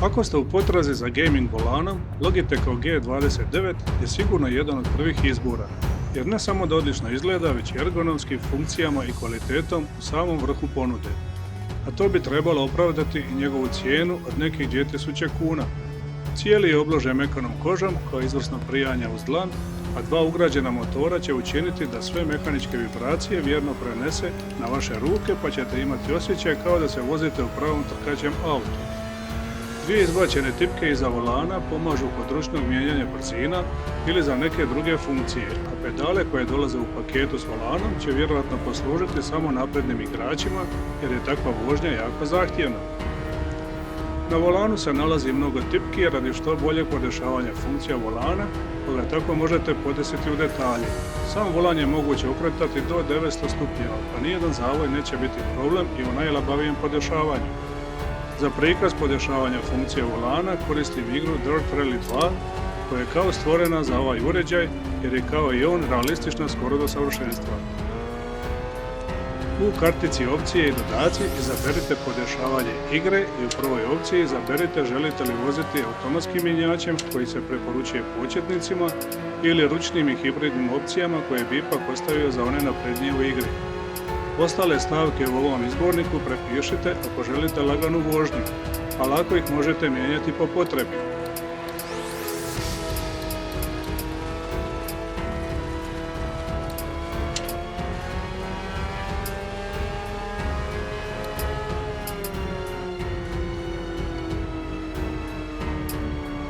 Ako ste u potrazi za gaming volanom, Logitechov G29 je sigurno jedan od prvih izbora, jer ne samo da odlično izgleda, već i ergonomskim funkcijama i kvalitetom u samom vrhu ponude. A to bi trebalo opravdati i njegovu cijenu od nekih 2000 kuna. Cijeli je obložen mekanom kožom kao izvrsno prijanja uz dlan, a dva ugrađena motora će učiniti da sve mehaničke vibracije vjerno prenese na vaše ruke, pa ćete imati osjećaj kao da se vozite u pravom trkaćem autu. Dvije izbačene tipke iza volana pomažu kod ručnog mijenjanja brzina ili za neke druge funkcije, a pedale koje dolaze u paketu s volanom će vjerojatno poslužiti samo naprednim igračima jer je takva vožnja jako zahtjevna. Na volanu se nalazi mnogo tipki radi što boljeg podešavanja funkcija volana, pa ga tako možete podesiti u detalje. Sam volan je moguće okretati do 900 stupnjeva, pa nijedan zavoj neće biti problem i u najlabavijem podešavanju. Za prikaz podešavanja funkcije volana koristim igru Dirt Rally 2 koja je kao stvorena za ovaj uređaj jer je kao i on realistična skoro do savršenstva. U kartici opcije i dodaci izaberite podešavanje igre i u prvoj opciji izaberite želite li voziti automatskim mjenjačem koji se preporučuje početnicima ili ručnim i hibridnim opcijama koje bi ipak ostavio za one naprednije u igri. Ostale stavke u ovom izborniku prepišite ako želite laganu vožnju, a lako ih možete mijenjati po potrebi.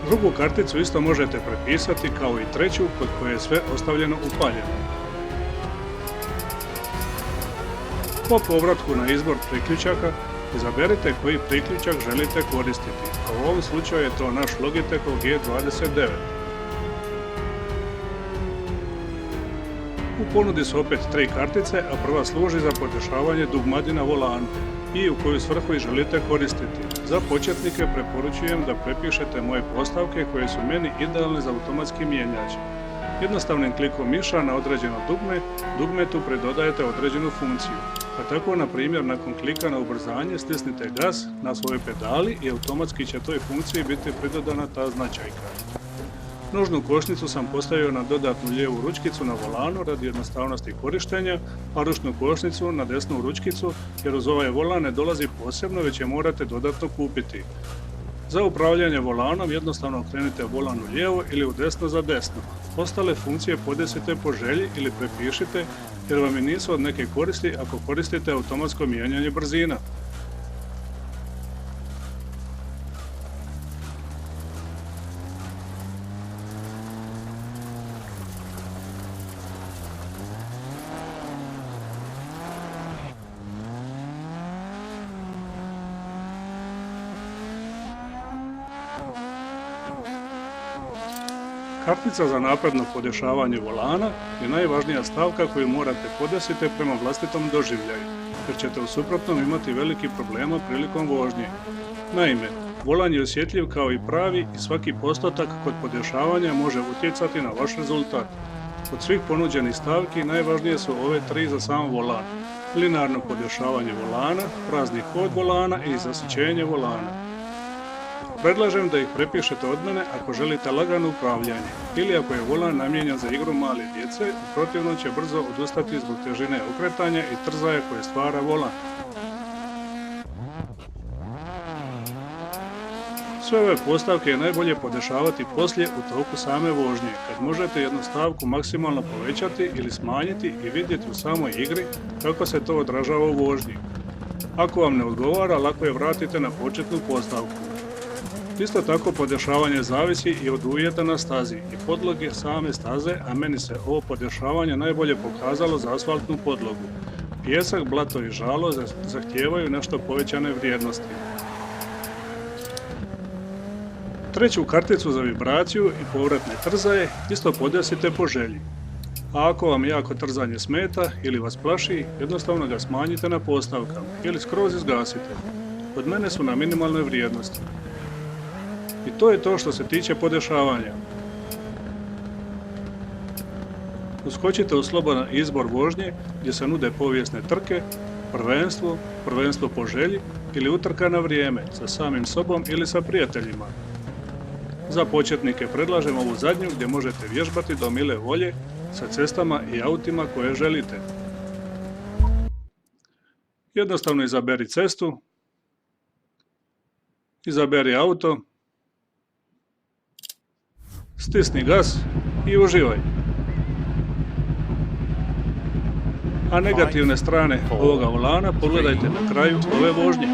Drugu karticu isto možete prepisati kao i treću kod koje je sve ostavljeno upaljeno. Po povratku na izbor priključaka, izaberite koji priključak želite koristiti, a u ovom slučaju je to naš Logitechov G29. U ponudi su opet tri kartice, a prva služi za podešavanje dugmadi na volanu i u koju svrhu ih želite koristiti. Za početnike preporučujem da prepišete moje postavke koje su meni idealne za automatski mijenjač. Jednostavnim klikom miša na određeno dugmetu pridodajete određenu funkciju. Pa tako, na primjer, nakon klika na ubrzanje stisnite gas na svojoj pedali i automatski će toj funkciji biti pridodana ta značajka. Nožnu kočnicu sam postavio na dodatnu lijevu ručkicu na volanu radi jednostavnosti korištenja, a ručnu kočnicu na desnu ručkicu jer uz ovaj volan ne dolazi posebno već je morate dodatno kupiti. Za upravljanje volanom jednostavno okrenite volan u lijevo ili u desno za desno. Ostale funkcije podesite po želji ili prepišite jer vam i nisu od neke koristi ako koristite automatsko mijenjanje brzina. Kartica za napredno podešavanje volana je najvažnija stavka koju morate podesiti prema vlastitom doživljaju, jer ćete u suprotnom imati veliki problema prilikom vožnje. Naime, volan je osjetljiv kao i pravi i svaki postotak kod podešavanja može utjecati na vaš rezultat. Od svih ponuđenih stavki najvažnije su ove tri za sam volan: linearno podešavanje volana, prazni hod volana i zasićenje volana. Predlažem da ih prepišete od mene ako želite lagano upravljanje ili ako je volan namijenjen za igru male djece, u protivnom će brzo odustati zbog težine okretanja i trzaja koje stvara volan. Sve ove postavke je najbolje podešavati poslije u toku same vožnje, kad možete jednu stavku maksimalno povećati ili smanjiti i vidjeti u samoj igri kako se to odražava u vožnji. Ako vam ne odgovara, lako je vratite na početnu postavku. Isto tako podešavanje zavisi i od uvjeta na stazi i podloge same staze, a meni se ovo podešavanje najbolje pokazalo za asfaltnu podlogu. Pijesak, blato i žalo zahtijevaju nešto povećane vrijednosti. Treću karticu za vibraciju i povratne trzaje isto podesite po želji. A ako vam jako trzanje smeta ili vas plaši, jednostavno ga smanjite na postavkama ili skroz izgasite. Kod mene su na minimalnoj vrijednosti. I to je to što se tiče podešavanja. Uskočite u slobodan izbor vožnje gdje se nude povijesne trke, prvenstvo po želji, ili utrka na vrijeme sa samim sobom ili sa prijateljima. Za početnike predlažem ovu zadnju gdje možete vježbati do mile volje sa cestama i autima koje želite. Jednostavno izaberi cestu, izaberi auto, stisni gas i uživaj. A negativne strane ovoga volana pogledajte na kraju ove vožnje.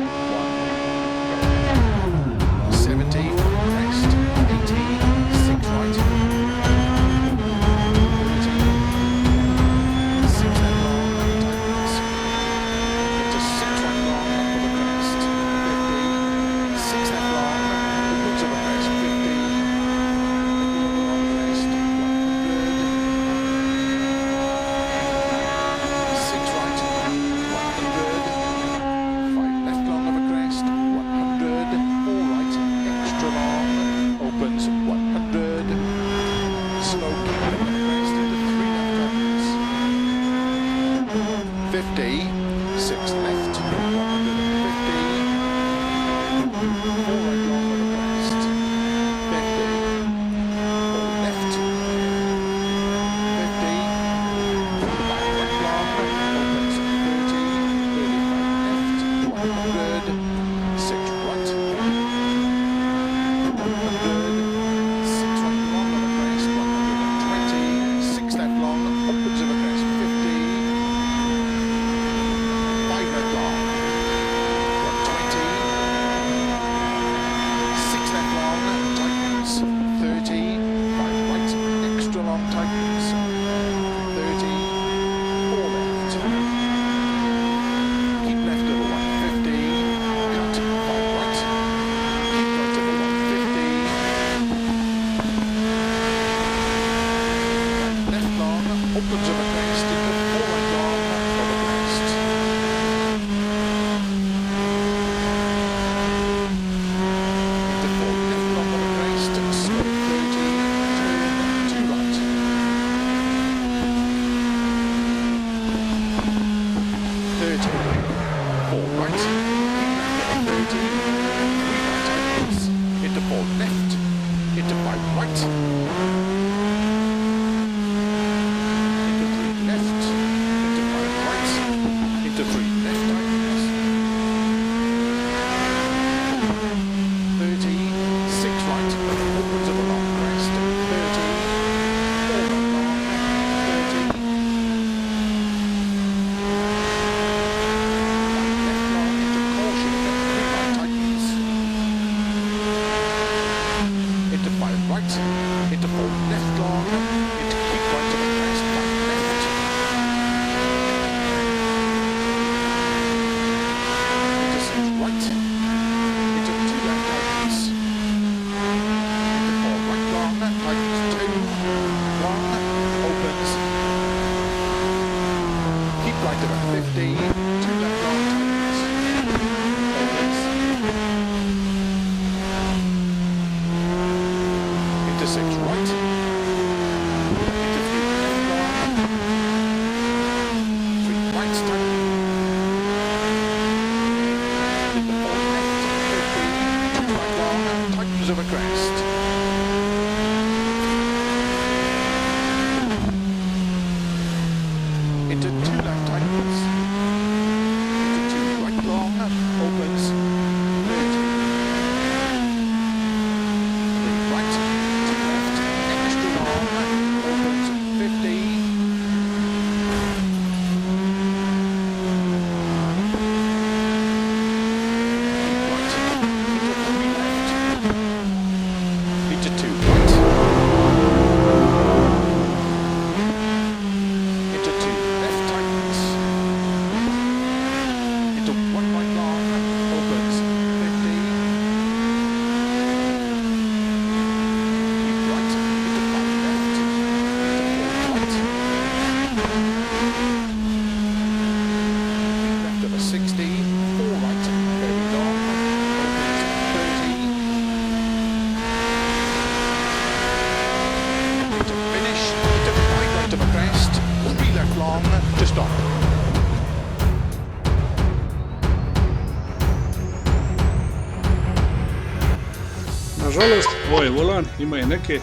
Nažalost, ovaj volan ima i neke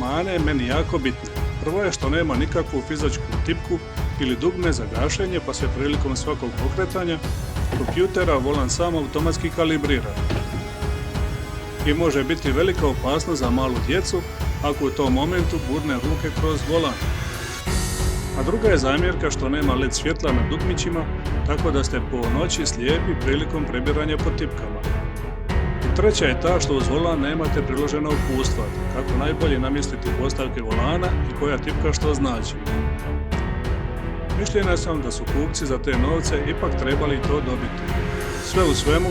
mane meni jako bitne. Prvo je što nema nikakvu fizičku tipku ili dugme za gašenje, pa se prilikom svakog pokretanja kompjutera volan sam automatski kalibrira. I može biti velika opasnost za malu djecu ako u tom momentu gurne ruke kroz volan. A druga je zamjerka što nema LED svjetla na dugmićima, tako da ste po noći slijepi prilikom prebiranja po tipkama. I treća je ta što uz volan nemate priloženo uputstva, kako najbolje namjestiti postavke volana i koja tipka što znači. Mišljenja sam da su kupci za te novce ipak trebali to dobiti. Sve u svemu,